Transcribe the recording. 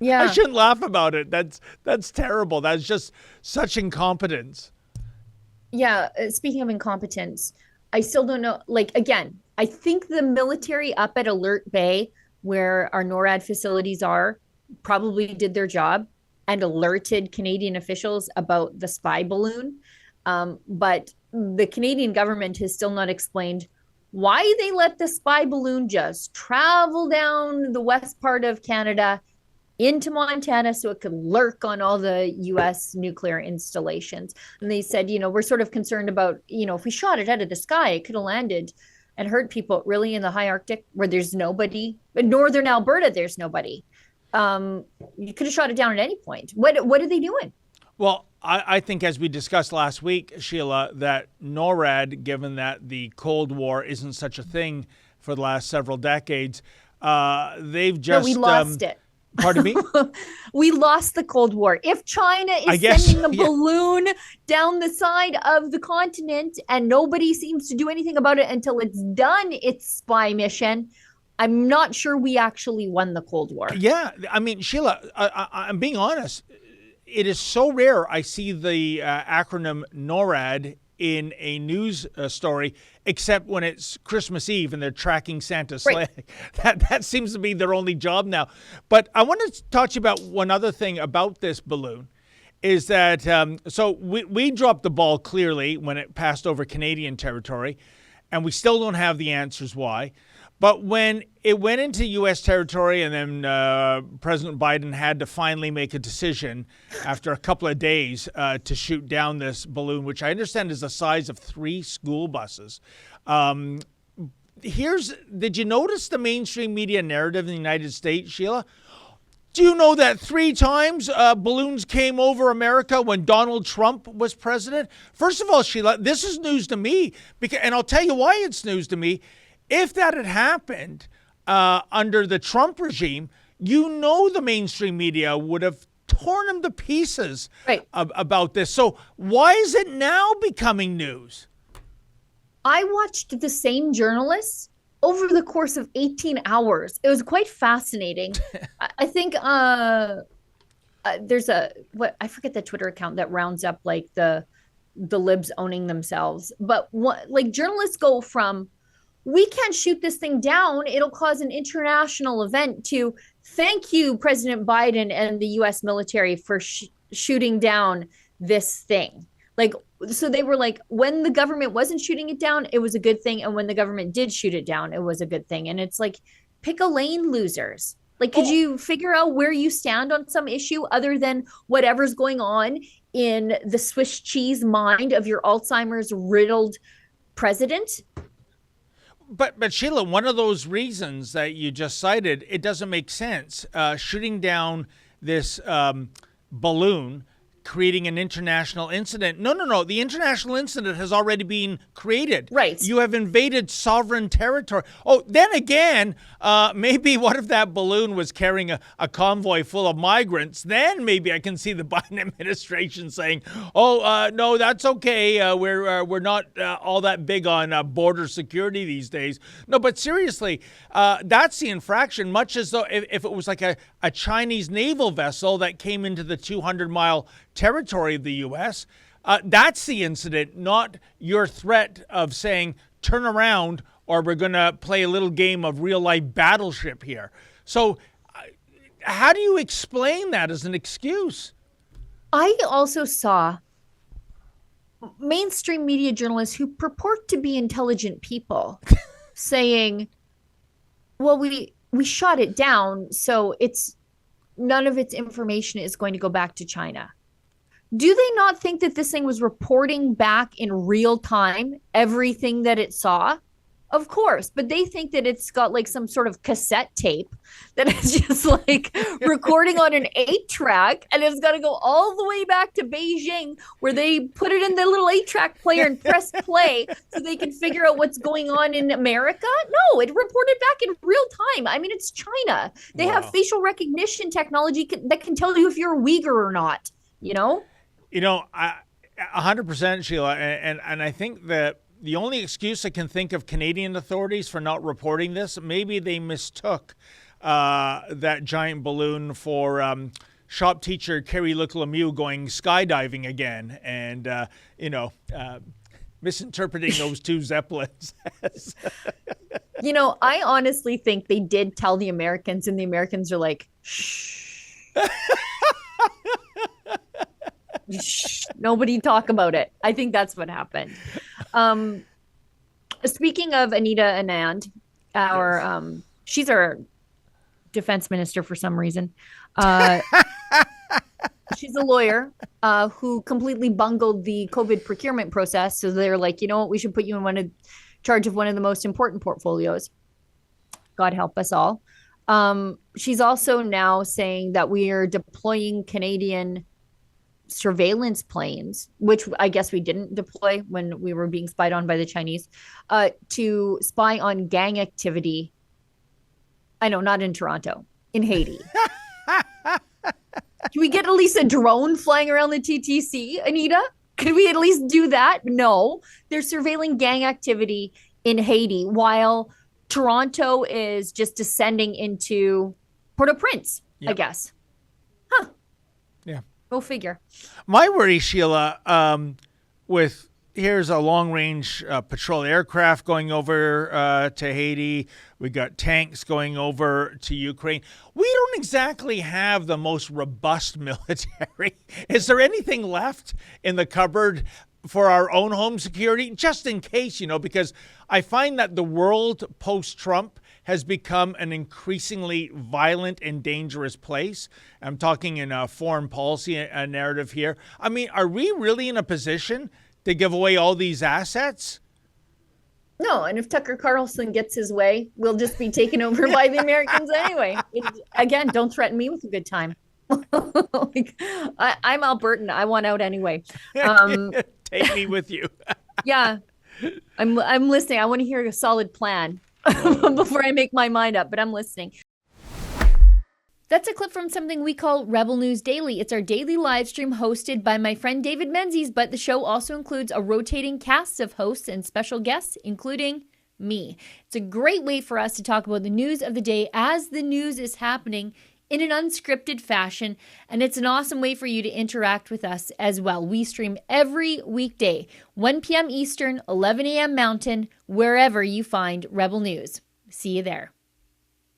I Yeah. shouldn't laugh about it. That's terrible. That's just such incompetence. Yeah. Speaking of incompetence, I still don't know. Like, again, I think the military up at Alert Bay, where our NORAD facilities are, probably did their job and alerted Canadian officials about the spy balloon. But the Canadian government has still not explained why they let the spy balloon just travel down the west part of Canada into Montana so it could lurk on all the US nuclear installations. And they said, we're sort of concerned about, if we shot it out of the sky, it could have landed and hurt people. Really, in the high Arctic where there's nobody, in northern Alberta, there's nobody. You could have shot it down at any point. What are they doing? Well, I think, as we discussed last week, Sheila, that NORAD, given that the Cold War isn't such a thing for the last several decades, they've No, just we lost it. Pardon me? We lost the Cold War. If China is sending a balloon down the side of the continent and nobody seems to do anything about it until it's done its spy mission, I'm not sure we actually won the Cold War. Yeah. I mean, Sheila, I'm being honest. It is so rare I see the acronym NORAD in a news story, except when it's Christmas Eve and they're tracking Santa's sleigh. Right. That seems to be their only job now. But I wanted to talk to you about one other thing about this balloon, is that so we dropped the ball clearly when it passed over Canadian territory, and we still don't have the answers why. But when it went into U.S. territory and then President Biden had to finally make a decision after a couple of days to shoot down this balloon, which I understand is the size of 3 school buses. Did you notice the mainstream media narrative in the United States, Sheila? Do you know that 3 times balloons came over America when Donald Trump was president? First of all, Sheila, this is news to me, and I'll tell you why it's news to me. If that had happened under the Trump regime, the mainstream media would have torn him to pieces about this. So why is it now becoming news? I watched the same journalists over the course of 18 hours. It was quite fascinating. I think there's I forget the Twitter account that rounds up like the libs owning themselves. But journalists go from, we can't shoot this thing down, it'll cause an international event, to thank you, President Biden and the US military, for shooting down this thing. So they were like, when the government wasn't shooting it down, it was a good thing. And when the government did shoot it down, it was a good thing. And it's like, pick a lane, losers. Could you figure out where you stand on some issue other than whatever's going on in the Swiss cheese mind of your Alzheimer's riddled president? But Sheila, one of those reasons that you just cited, it doesn't make sense. Shooting down this balloon, creating an international incident. No. The international incident has already been created. Right. You have invaded sovereign territory. Oh, then again, maybe what if that balloon was carrying a convoy full of migrants? Then maybe I can see the Biden administration saying, no, that's okay. We're not all that big on border security these days. No, but seriously, that's the infraction, much as though if it was like a Chinese naval vessel that came into the 200-mile territory of the U.S., that's the incident, not your threat of saying, turn around or we're going to play a little game of real-life battleship here. So how do you explain that as an excuse? I also saw mainstream media journalists who purport to be intelligent people saying, well, we shot it down, so none of its information is going to go back to China. Do they not think that this thing was reporting back in real time everything that it saw? Of course, but they think that it's got like some sort of cassette tape that is just like recording on an 8-track, and it's got to go all the way back to Beijing where they put it in the little 8-track player and press play so they can figure out what's going on in America. No, it reported back in real time. I mean, it's China. They have facial recognition technology that can tell you if you're a Uyghur or not, You know, 100%, Sheila. And I think that the only excuse I can think of Canadian authorities for not reporting this, maybe they mistook that giant balloon for shop teacher Carrie Luc Lemieux going skydiving again, and misinterpreting those two Zeppelins. I honestly think they did tell the Americans, and the Americans are like, shh. Shh, nobody talk about it. I think that's what happened. Speaking of Anita Anand, she's our defense minister for some reason. She's a lawyer who completely bungled the COVID procurement process. So they're like, you know what, we should put you in charge of one of the most important portfolios. God help us all. She's also now saying that we are deploying Canadian surveillance planes, which I guess we didn't deploy when we were being spied on by the Chinese, to spy on gang activity. I know, not in Toronto, in Haiti. Can we get at least a drone flying around the TTC, Anita? Could we at least do that? No. They're surveilling gang activity in Haiti while Toronto is just descending into Port-au-Prince, I guess. Huh. Yeah. Go figure. My worry, Sheila, here's a long-range patrol aircraft going over to Haiti. We got tanks going over to Ukraine. We don't exactly have the most robust military. Is there anything left in the cupboard for our own home security? Just in case, because I find that the world post-Trump has become an increasingly violent and dangerous place. I'm talking in a foreign policy narrative here. I mean, are we really in a position to give away all these assets? No, and if Tucker Carlson gets his way, we'll just be taken over by the Americans anyway. Again, don't threaten me with a good time. I'm Albertan. I want out anyway. Take me with you. Yeah, I'm listening. I want to hear a solid plan before I make my mind up, but I'm listening. That's a clip from something we call Rebel News Daily. It's our daily live stream hosted by my friend David Menzies, but the show also includes a rotating cast of hosts and special guests, including me. It's a great way for us to talk about the news of the day as the news is happening in an unscripted fashion, and it's an awesome way for you to interact with us as well. We stream every weekday, 1 p.m. Eastern, 11 a.m. Mountain, wherever you find Rebel News. See you there.